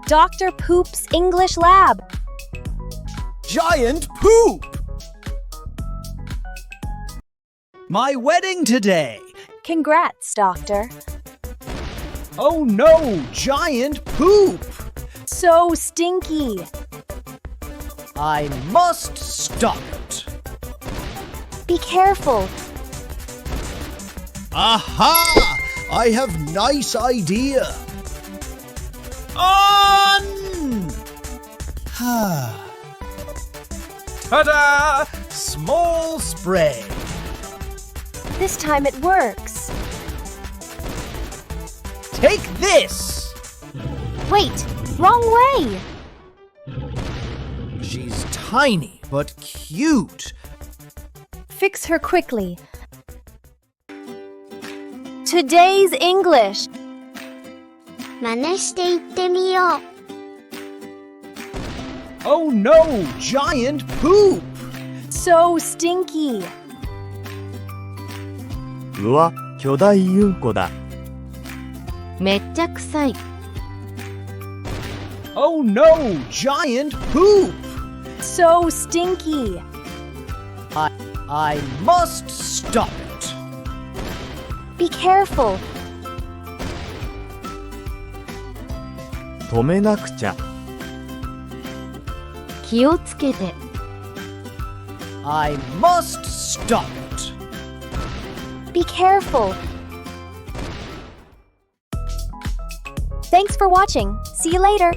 Dr. Poop's English Lab. Giant poop! My wedding today! Congrats, Doctor. Oh no, giant poop! So stinky. I must stop it. Be careful. Aha! I have nice idea. On! Ta-da! Small spray. This time it works. Take this! Wait, wrong way. She's tiny but cute. Fix her quickly. Today's English. 真似して言ってみよう。Oh no, giant poop! So stinky. うわ、巨大うんこだ。めっちゃ臭い。Oh no, giant poop! So stinky. I must stop it. Be careful. 止めなくちゃ。気をつけて。I must stop it. Be careful. Thanks for watching. See you later.